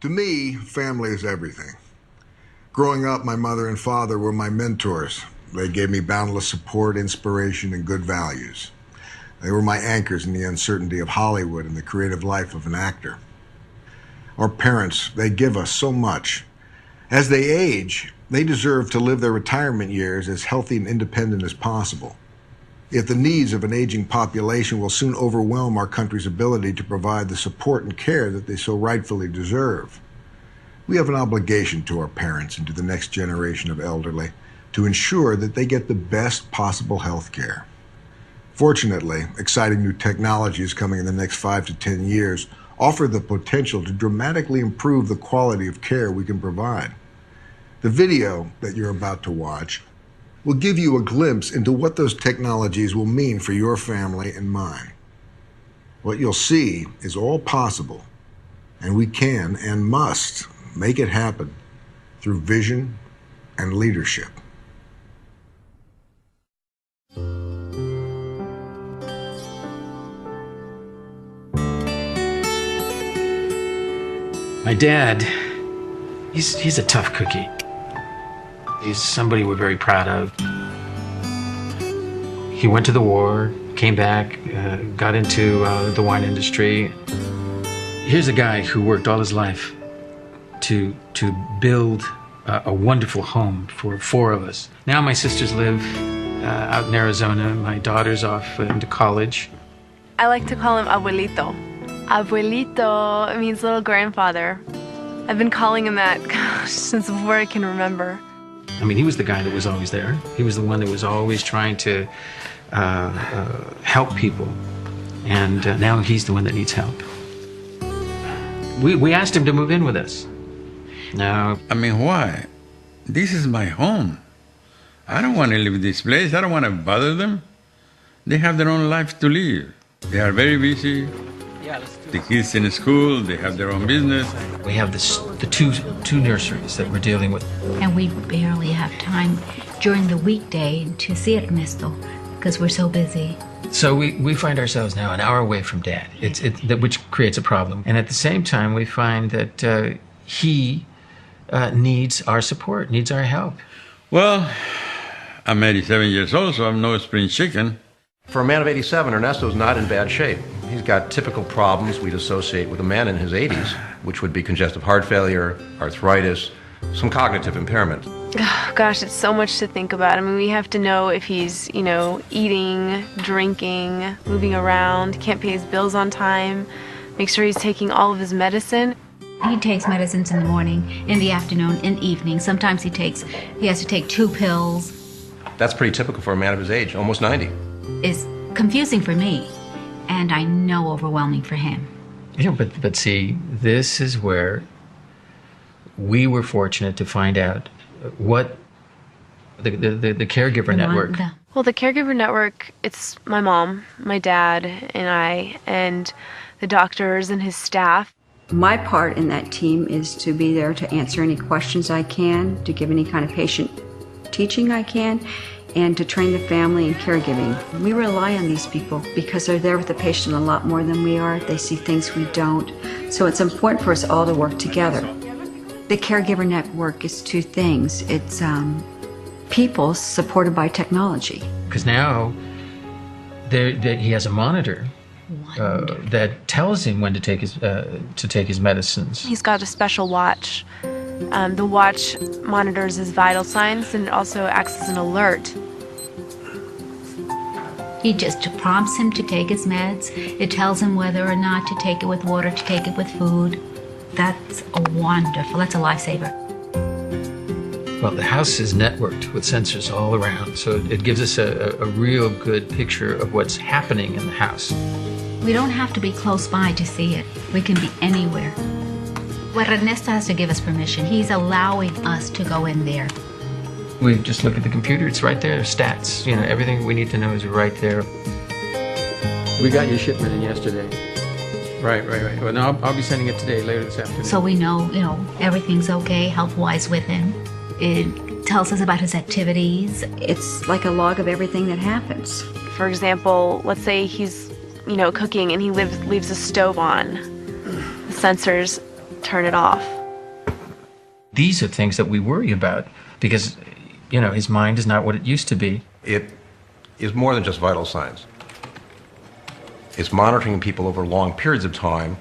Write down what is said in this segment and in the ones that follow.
To me, family is everything. Growing up, my mother and father were my mentors. They gave me boundless support, inspiration, and good values. They were my anchors in the uncertainty of Hollywood and the creative life of an actor. Our parents, they give us so much. As they age, they deserve to live their retirement years as healthy and independent as possible. Yet the needs of an aging population will soon overwhelm our country's ability to provide the support and care that they so rightfully deserve. We have an obligation to our parents and to the next generation of elderly to ensure that they get the best possible health care. Fortunately, exciting new technologies coming in the next 5 to 10 years offer the potential to dramatically improve the quality of care we can provide. The video that you're about to watch will give you a glimpse into what those technologies will mean for your family and mine. What you'll see is all possible, and we can and must make it happen through vision and leadership. My dad, he's a tough cookie. He's somebody we're very proud of. He went to the war, came back, got into the wine industry. Here's a guy who worked all his life to build a wonderful home for 4 of us. Now my sisters live out in Arizona. My daughter's off into college. I like to call him abuelito. Abuelito means little grandfather. I've been calling him that, gosh, since before I can remember. I mean, he was the guy that was always there. He was the one that was always trying to help people. And now he's the one that needs help. We asked him to move in with us. No. I mean, why? This is my home. I don't want to live in this place. I don't want to bother them. They have their own life to live. They are very busy. The kids in school, they have their own business. We have the two nurseries that we're dealing with. And we barely have time during the weekday to see Ernesto because we're so busy. So we find ourselves now an hour away from Dad, which creates a problem. And at the same time, we find that he needs our support, needs our help. Well, I'm 87 years old, so I'm no spring chicken. For a man of 87, Ernesto's not in bad shape. He's got typical problems we'd associate with a man in his 80s, which would be congestive heart failure, arthritis, some cognitive impairment. Oh, gosh, it's so much to think about. I mean, we have to know if he's, eating, drinking, moving around, can't pay his bills on time, make sure he's taking all of his medicine. He takes medicines in the morning, in the afternoon, in the evening. Sometimes he has to take 2 pills. That's pretty typical for a man of his age, almost 90. It's confusing for me, and I know overwhelming for him. But see, this is where we were fortunate to find out what the caregiver network. Well, the caregiver network, it's my mom, my dad, and I, and the doctors and his staff. My part in that team is to be there to answer any questions I can, to give any kind of patient teaching I can, and to train the family in caregiving. We rely on these people because they're there with the patient a lot more than we are. They see things we don't. So it's important for us all to work together. The caregiver network is 2 things. It's people supported by technology. Because now he has a monitor that tells him when to take his medicines. He's got a special watch. The watch monitors his vital signs, and it also acts as an alert. He just prompts him to take his meds. It tells him whether or not to take it with water, to take it with food. That's that's a lifesaver. Well, the house is networked with sensors all around, so it gives us a real good picture of what's happening in the house. We don't have to be close by to see it. We can be anywhere. But Ernesto has to give us permission. He's allowing us to go in there. We just look at the computer. It's right there. Stats. Everything we need to know is right there. We got your shipment in yesterday. Right. Well, now I'll be sending it today, later this afternoon. So we know, everything's okay health-wise with him. It tells us about his activities. It's like a log of everything that happens. For example, let's say he's, cooking and he leaves the stove on. The sensors turn it off. These are things that we worry about because, his mind is not what it used to be. It is more than just vital signs. It's monitoring people over long periods of time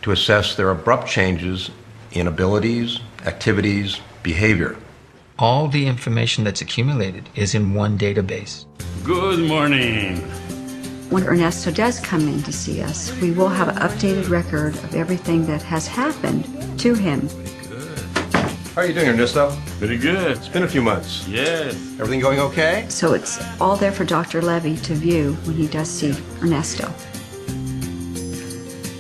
to assess their abrupt changes in abilities, activities, behavior. All the information that's accumulated is in one database. Good morning. When Ernesto does come in to see us, we will have an updated record of everything that has happened to him. How are you doing, Ernesto? Very good. It's been a few months. Yes. Everything going okay? So it's all there for Dr. Levy to view when he does see Ernesto.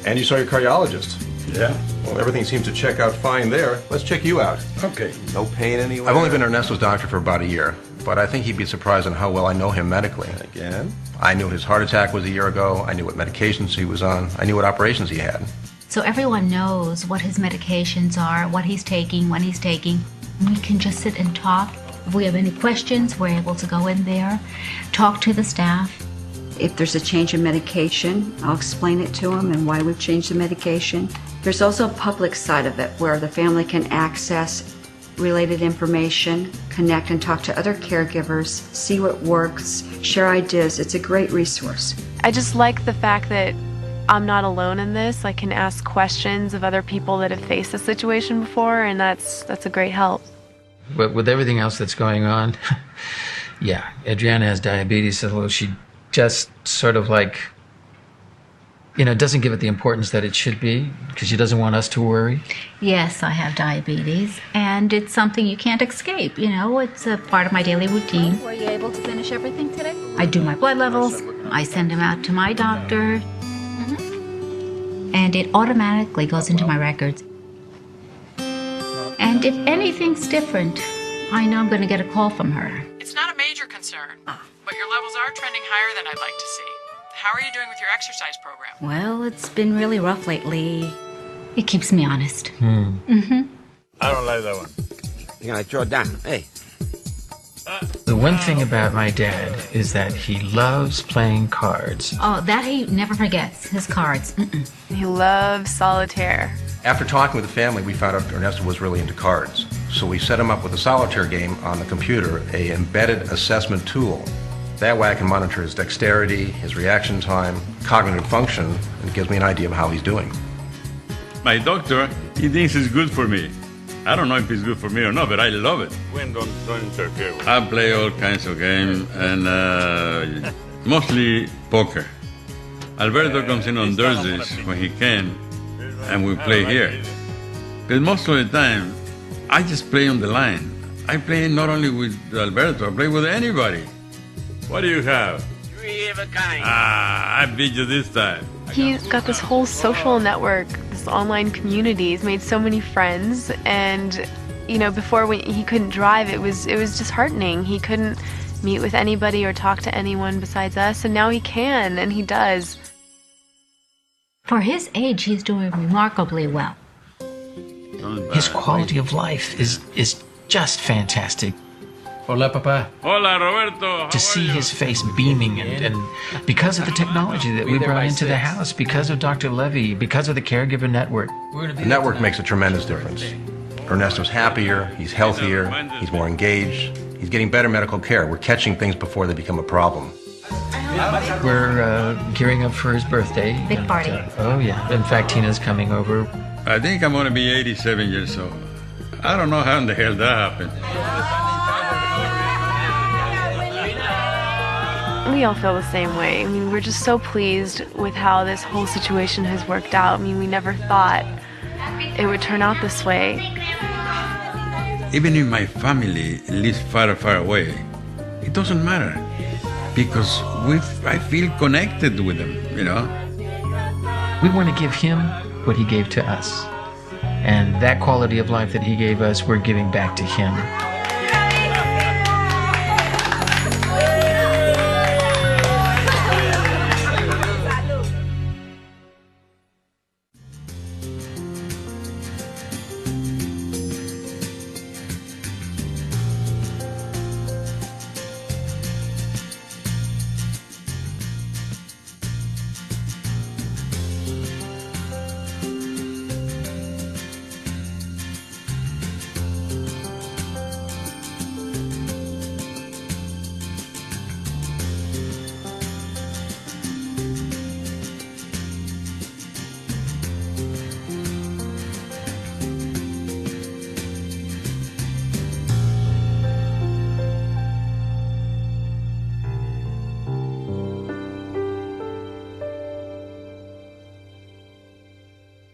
And you saw your cardiologist. Yeah. Well, everything seems to check out fine there. Let's check you out. Okay. No pain anywhere? I've only been Ernesto's doctor for about a year, but I think he'd be surprised on how well I know him medically. Again? I knew his heart attack was a year ago. I knew what medications he was on. I knew what operations he had. So everyone knows what his medications are, what he's taking, when he's taking. We can just sit and talk. If we have any questions, we're able to go in there, talk to the staff. If there's a change in medication, I'll explain it to him and why we've changed the medication. There's also a public side of it where the family can access related information, connect and talk to other caregivers, see what works, share ideas. It's a great resource. I just like the fact that I'm not alone in this. I can ask questions of other people that have faced the situation before, and that's a great help. But with everything else that's going on, yeah, Adriana has diabetes, so she just sort of doesn't give it the importance that it should be because she doesn't want us to worry. Yes, I have diabetes, and it's something you can't escape. It's a part of my daily routine. Were you able to finish everything today? I do my blood levels. I send them out to my doctor. And it automatically goes into my records. And if anything's different, I know I'm going to get a call from her. It's not a major concern, but your levels are trending higher than I'd like to see. How are you doing with your exercise program? Well, it's been really rough lately. It keeps me honest. I don't like that one. You're gonna throw it down. Hey. The one thing about my dad is that he loves playing cards. Oh, that he never forgets, his cards. He loves solitaire. After talking with the family, we found out Ernesto was really into cards. So we set him up with a solitaire game on the computer, a embedded assessment tool. That way I can monitor his dexterity, his reaction time, cognitive function, and it gives me an idea of how he's doing. My doctor, he thinks it's good for me. I don't know if it's good for me or not, but I love it. Don't interfere with it. I play all kinds of games, and mostly poker. Alberto comes in on Thursdays when he can, and we play here. Because most of the time, I just play on the line. I play not only with Alberto, I play with anybody. What do you have? 3 of a kind. I beat you this time. He's got this whole social network, this online community. He's made so many friends, and before when he couldn't drive, it was disheartening. He couldn't meet with anybody or talk to anyone besides us, and now he can, and he does. For his age, he's doing remarkably well. His quality of life is just fantastic. Hola, Papa. Hola, Roberto. To see his face beaming and because of the technology that we brought into the house, because of Dr. Levy, because of the caregiver network. The network makes a tremendous difference. Ernesto's happier, he's healthier, he's more engaged, he's getting better medical care. We're catching things before they become a problem. We're gearing up for his birthday. Big party. Oh, yeah. In fact, Tina's coming over. I think I'm going to be 87 years old. I don't know how in the hell that happened. We all feel the same way. I mean, we're just so pleased with how this whole situation has worked out. I mean, we never thought it would turn out this way. Even if my family lives far, far away, it doesn't matter because I feel connected with them, We want to give him what he gave to us. And that quality of life that he gave us, we're giving back to him.